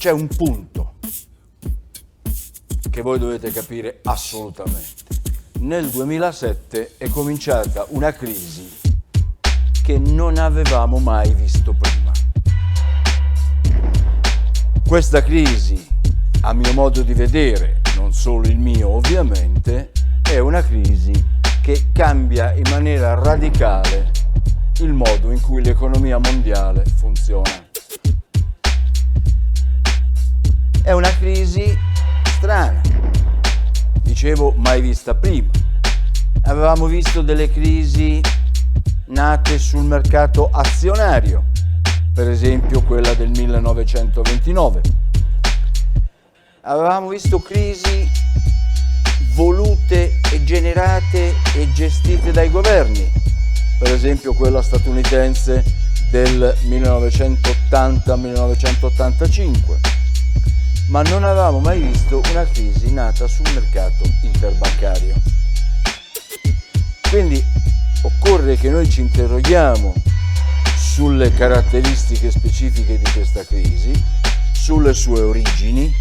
c'è un punto che voi dovete capire assolutamente. Nel 2007 è cominciata una crisi che non avevamo mai visto prima. Questa crisi, a mio modo di vedere, non solo il mio ovviamente, è una crisi che cambia in maniera radicale il modo in cui l'economia mondiale funziona. È una crisi strana, dicevo mai vista prima. Avevamo visto delle crisi nate sul mercato azionario, per esempio quella del 1929. Avevamo visto crisi volute e generate e gestite dai governi, per esempio quella statunitense del 1980-1985. Ma non avevamo mai visto una crisi nata sul mercato interbancario. Quindi occorre che noi ci interroghiamo sulle caratteristiche specifiche di questa crisi, sulle sue origini,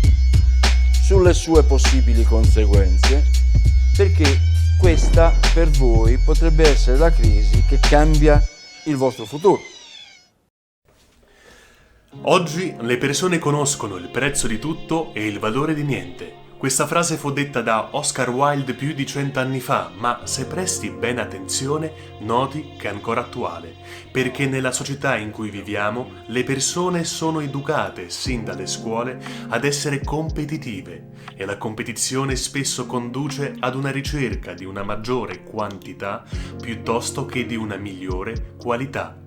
sulle sue possibili conseguenze, perché questa per voi potrebbe essere la crisi che cambia il vostro futuro. Oggi le persone conoscono il prezzo di tutto e il valore di niente. Questa frase fu detta da Oscar Wilde più di 100 anni fa, ma se presti bene attenzione noti che è ancora attuale, perché nella società in cui viviamo le persone sono educate sin dalle scuole ad essere competitive e la competizione spesso conduce ad una ricerca di una maggiore quantità piuttosto che di una migliore qualità.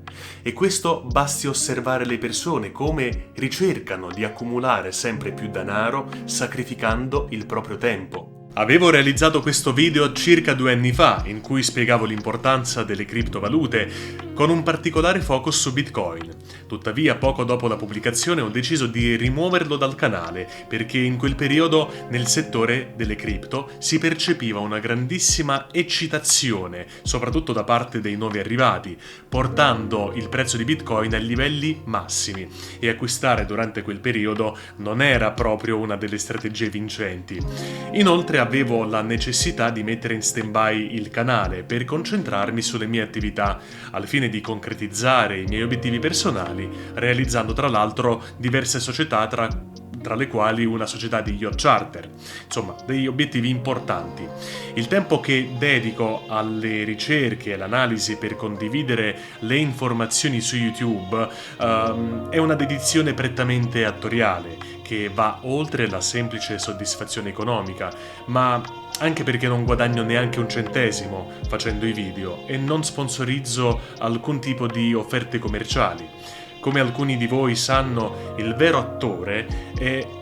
E questo basti osservare le persone come ricercano di accumulare sempre più denaro sacrificando il proprio tempo. Avevo realizzato questo video circa 2 anni fa, in cui spiegavo l'importanza delle criptovalute, con un particolare focus su Bitcoin. Tuttavia, poco dopo la pubblicazione ho deciso di rimuoverlo dal canale, perché in quel periodo nel settore delle cripto si percepiva una grandissima eccitazione, soprattutto da parte dei nuovi arrivati, portando il prezzo di Bitcoin ai livelli massimi, e acquistare durante quel periodo non era proprio una delle strategie vincenti. Inoltre avevo la necessità di mettere in stand-by il canale per concentrarmi sulle mie attività, al fine di concretizzare i miei obiettivi personali, realizzando tra l'altro diverse società tra le quali una società di yacht charter, insomma degli obiettivi importanti. Il tempo che dedico alle ricerche e all'analisi per condividere le informazioni su YouTube è una dedizione prettamente attoriale, che va oltre la semplice soddisfazione economica, ma anche perché non guadagno neanche un centesimo facendo i video e non sponsorizzo alcun tipo di offerte commerciali. Come alcuni di voi sanno, il vero attore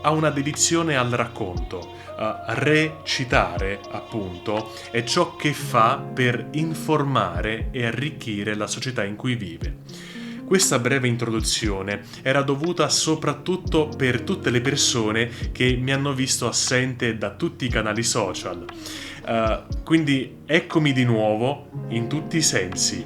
ha una dedizione al racconto. Recitare, appunto, è ciò che fa per informare e arricchire la società in cui vive. Questa breve introduzione era dovuta soprattutto per tutte le persone che mi hanno visto assente da tutti i canali social. Quindi eccomi di nuovo in tutti i sensi.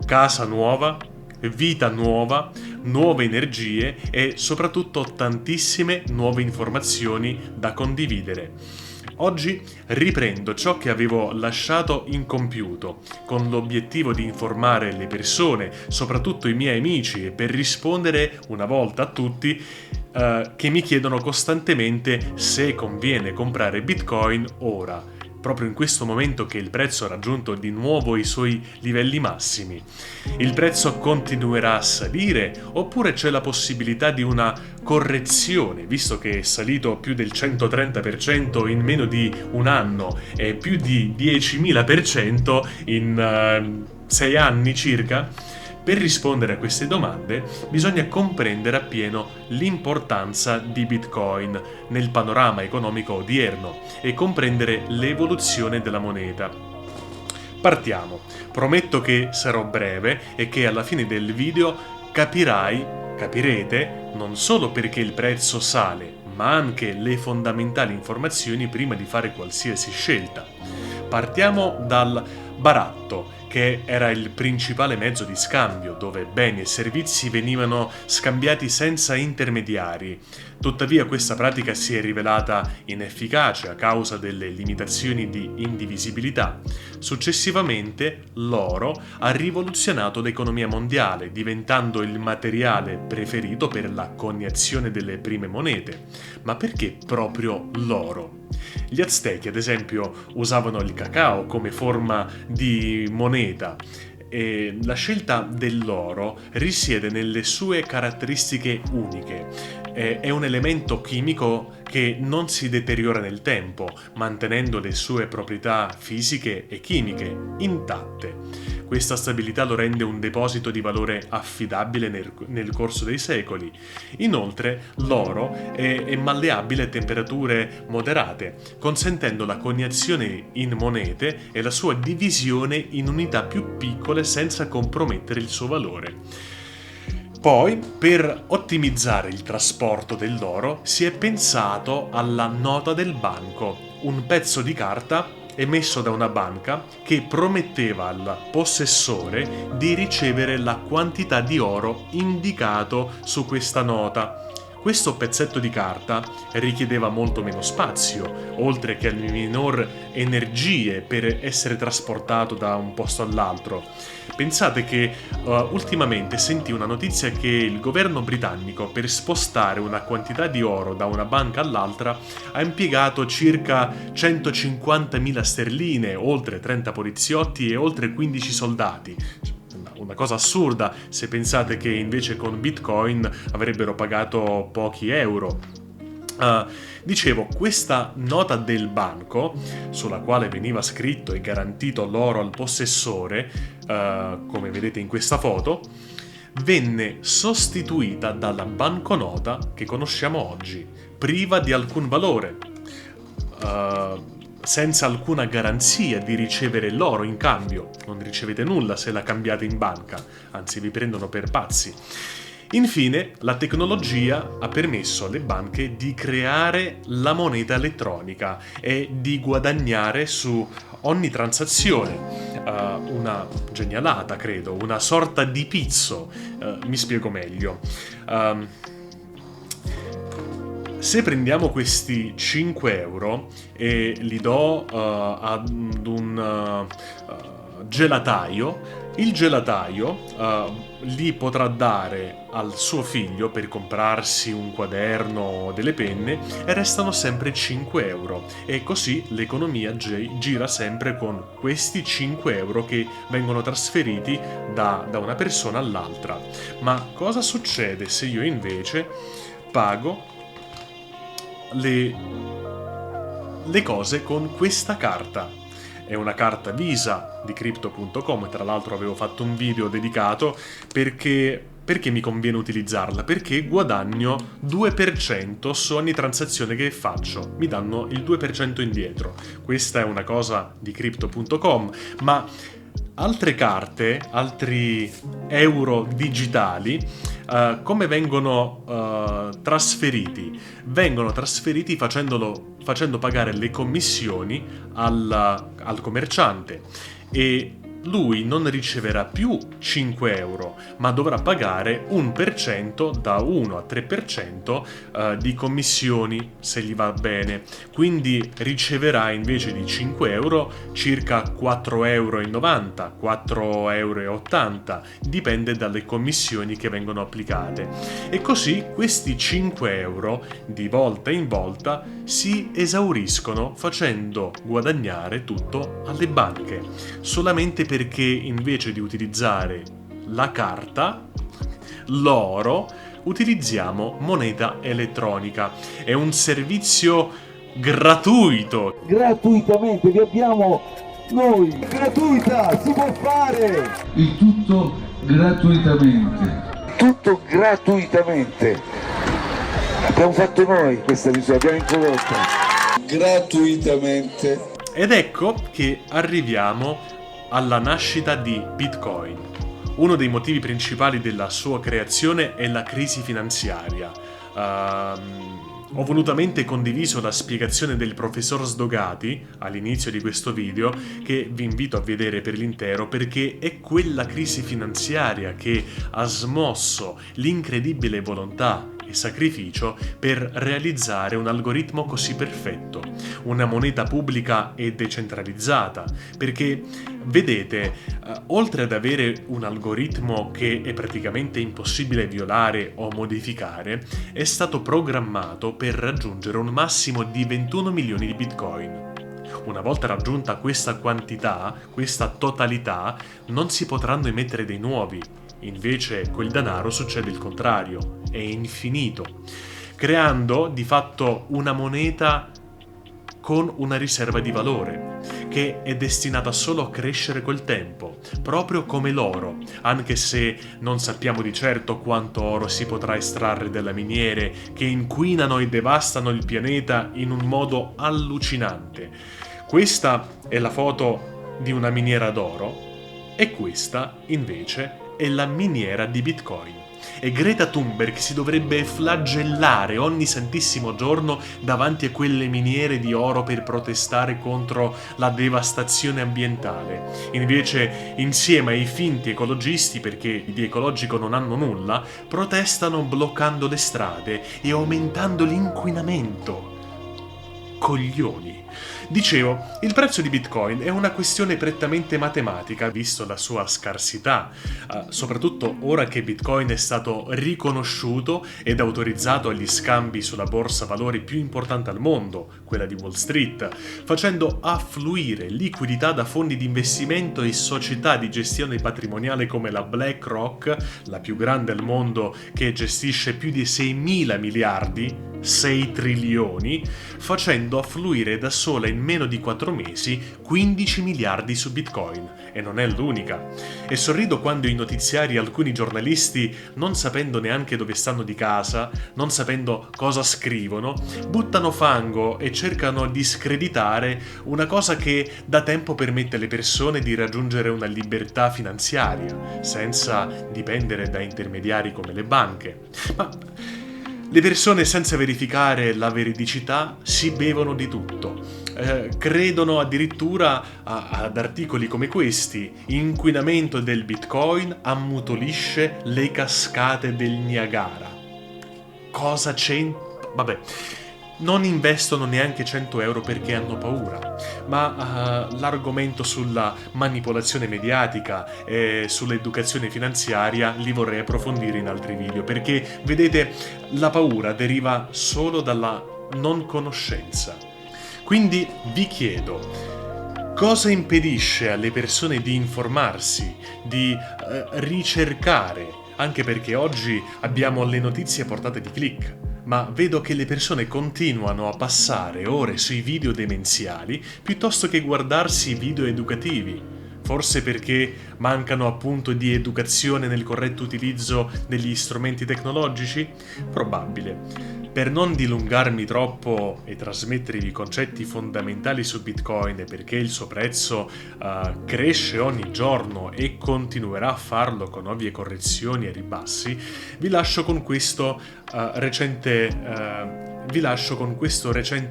Casa nuova, vita nuova, nuove energie e soprattutto tantissime nuove informazioni da condividere. Oggi riprendo ciò che avevo lasciato incompiuto, con l'obiettivo di informare le persone, soprattutto i miei amici, e per rispondere una volta a tutti che mi chiedono costantemente se conviene comprare Bitcoin ora, proprio in questo momento che il prezzo ha raggiunto di nuovo i suoi livelli massimi. Il prezzo continuerà a salire oppure c'è la possibilità di una correzione, visto che è salito più del 130% in meno di un anno e più di 10.000% in 6 anni circa? Per rispondere a queste domande bisogna comprendere appieno l'importanza di Bitcoin nel panorama economico odierno e comprendere l'evoluzione della moneta. Partiamo. Prometto che sarò breve e che alla fine del video capirete non solo perché il prezzo sale, ma anche le fondamentali informazioni prima di fare qualsiasi scelta. Partiamo dal baratto, che era il principale mezzo di scambio, dove beni e servizi venivano scambiati senza intermediari. Tuttavia questa pratica si è rivelata inefficace a causa delle limitazioni di indivisibilità. Successivamente l'oro ha rivoluzionato l'economia mondiale, diventando il materiale preferito per la coniazione delle prime monete. Ma perché proprio l'oro? Gli Aztechi, ad esempio, usavano il cacao come forma di moneta e la scelta dell'oro risiede nelle sue caratteristiche uniche. È un elemento chimico che non si deteriora nel tempo, mantenendo le sue proprietà fisiche e chimiche intatte. Questa stabilità lo rende un deposito di valore affidabile nel corso dei secoli. Inoltre, l'oro è malleabile a temperature moderate, consentendo la coniazione in monete e la sua divisione in unità più piccole senza compromettere il suo valore. Poi, per ottimizzare il trasporto dell'oro, si è pensato alla nota del banco, un pezzo di carta emesso da una banca che prometteva al possessore di ricevere la quantità di oro indicato su questa nota. Questo pezzetto di carta richiedeva molto meno spazio, oltre che minor energie per essere trasportato da un posto all'altro. Pensate che ultimamente sentì una notizia che il governo britannico, per spostare una quantità di oro da una banca all'altra, ha impiegato circa 150.000 sterline, oltre 30 poliziotti e oltre 15 soldati. Una cosa assurda se pensate che invece con Bitcoin avrebbero pagato pochi euro. Dicevo, questa nota del banco, sulla quale veniva scritto e garantito l'oro al possessore, come vedete in questa foto, venne sostituita dalla banconota che conosciamo oggi, priva di alcun valore, senza alcuna garanzia di ricevere l'oro in cambio. Non ricevete nulla se la cambiate in banca, anzi vi prendono per pazzi. Infine, la tecnologia ha permesso alle banche di creare la moneta elettronica e di guadagnare su ogni transazione. Una genialata, credo, una sorta di pizzo. Mi spiego meglio. Se prendiamo questi 5 euro e li do ad un gelataio, il gelataio li potrà dare al suo figlio per comprarsi un quaderno o delle penne e restano sempre 5 euro. E così l'economia gira sempre con questi 5 euro che vengono trasferiti da una persona all'altra. Ma cosa succede se io invece pago le cose con questa carta? È una carta Visa di Crypto.com, tra l'altro avevo fatto un video dedicato perché mi conviene utilizzarla, perché guadagno 2% su ogni transazione che faccio, mi danno il 2% indietro. Questa è una cosa di Crypto.com, ma altre carte, altri euro digitali, come vengono trasferiti? Vengono trasferiti facendo pagare le commissioni al commerciante, e lui non riceverà più 5 euro, ma dovrà pagare 1% da 1 a 3% di commissioni, se gli va bene. Quindi riceverà invece di 5 euro circa 4,90 euro, 4,80 euro, dipende dalle commissioni che vengono applicate. E così questi 5 euro di volta in volta si esauriscono, facendo guadagnare tutto alle banche, solamente perché invece di utilizzare la carta, l'oro, utilizziamo moneta elettronica. È un servizio gratuito. Gratuitamente, vi abbiamo noi. Gratuita, si può fare. Il tutto gratuitamente. Tutto gratuitamente. Abbiamo fatto noi questa misura, abbiamo introdotta. Gratuitamente. Ed ecco che arriviamo alla nascita di Bitcoin. Uno dei motivi principali della sua creazione è la crisi finanziaria. Ho volutamente condiviso la spiegazione del professor Sdogati all'inizio di questo video, che vi invito a vedere per l'intero, perché è quella crisi finanziaria che ha smosso l'incredibile volontà e sacrificio per realizzare un algoritmo così perfetto, una moneta pubblica e decentralizzata, perché vedete, oltre ad avere un algoritmo che è praticamente impossibile violare o modificare, è stato programmato per raggiungere un massimo di 21 milioni di bitcoin. Una volta raggiunta questa quantità, questa totalità, non si potranno emettere dei nuovi. Invece col denaro succede il contrario, è infinito, creando di fatto una moneta con una riserva di valore, che è destinata solo a crescere col tempo, proprio come l'oro, anche se non sappiamo di certo quanto oro si potrà estrarre dalle miniere che inquinano e devastano il pianeta in un modo allucinante. Questa è la foto di una miniera d'oro e questa, invece, è la miniera di Bitcoin. E Greta Thunberg si dovrebbe flagellare ogni santissimo giorno davanti a quelle miniere di oro per protestare contro la devastazione ambientale. Invece, insieme ai finti ecologisti, perché di ecologico non hanno nulla, protestano bloccando le strade e aumentando l'inquinamento. Coglioni. Dicevo, il prezzo di Bitcoin è una questione prettamente matematica, visto la sua scarsità, soprattutto ora che Bitcoin è stato riconosciuto ed autorizzato agli scambi sulla borsa valori più importante al mondo, quella di Wall Street, facendo affluire liquidità da fondi di investimento e società di gestione patrimoniale come la BlackRock, la più grande al mondo che gestisce più di 6.000 miliardi, 6 trilioni, facendo affluire da sola in meno di 4 mesi 15 miliardi su Bitcoin. E non è l'unica. E sorrido quando i notiziari e alcuni giornalisti, non sapendo neanche dove stanno di casa, non sapendo cosa scrivono, buttano fango e cercano di screditare una cosa che da tempo permette alle persone di raggiungere una libertà finanziaria, senza dipendere da intermediari come le banche. Ma le persone, senza verificare la veridicità, si bevono di tutto. Credono addirittura ad articoli come questi: inquinamento del Bitcoin ammutolisce le cascate del Niagara. Cosa c'è? Vabbè, non investono neanche 100 euro perché hanno paura, ma l'argomento sulla manipolazione mediatica e sull'educazione finanziaria li vorrei approfondire in altri video, perché vedete, la paura deriva solo dalla non conoscenza. Quindi vi chiedo, cosa impedisce alle persone di informarsi, di ricercare? Anche perché oggi abbiamo le notizie a portata di click, ma vedo che le persone continuano a passare ore sui video demenziali piuttosto che guardarsi video educativi. Forse perché mancano appunto di educazione nel corretto utilizzo degli strumenti tecnologici? Probabile. Per non dilungarmi troppo e trasmettervi concetti fondamentali su Bitcoin, perché il suo prezzo cresce ogni giorno e continuerà a farlo con ovvie correzioni e ribassi, vi lascio con questo recente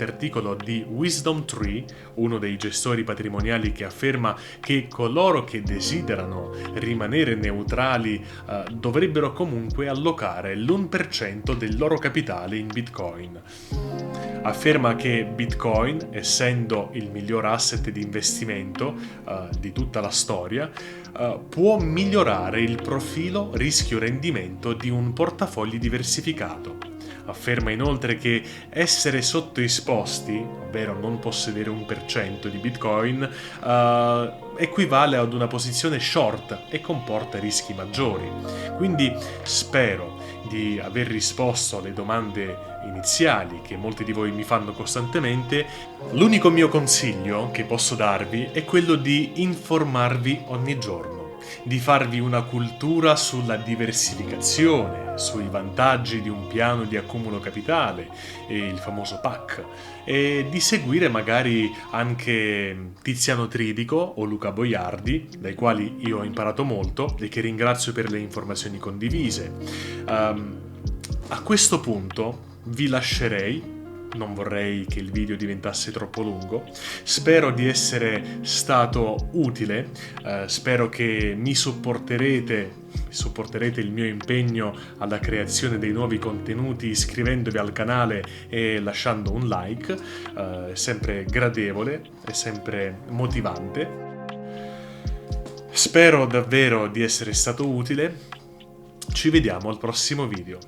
articolo di Wisdom Tree, uno dei gestori patrimoniali, che afferma che coloro che desiderano rimanere neutrali dovrebbero comunque allocare l'1% del loro capitale in Bitcoin. Afferma che Bitcoin, essendo il miglior asset di investimento di tutta la storia, può migliorare il profilo rischio-rendimento di un portafogli diversificato. Afferma inoltre che essere sottoesposti, ovvero non possedere 1% di Bitcoin, equivale ad una posizione short e comporta rischi maggiori. Quindi spero di aver risposto alle domande iniziali che molti di voi mi fanno costantemente. L'unico mio consiglio che posso darvi è quello di informarvi ogni giorno, di farvi una cultura sulla diversificazione, sui vantaggi di un piano di accumulo capitale, il famoso PAC, e di seguire magari anche Tiziano Tridico o Luca Boiardi, dai quali io ho imparato molto e che ringrazio per le informazioni condivise. A questo punto vi lascerei. Non vorrei che il video diventasse troppo lungo. Spero di essere stato utile, spero che mi sopporterete il mio impegno alla creazione dei nuovi contenuti iscrivendovi al canale e lasciando un like. È sempre gradevole, è sempre motivante. Spero davvero di essere stato utile. Ci vediamo al prossimo video.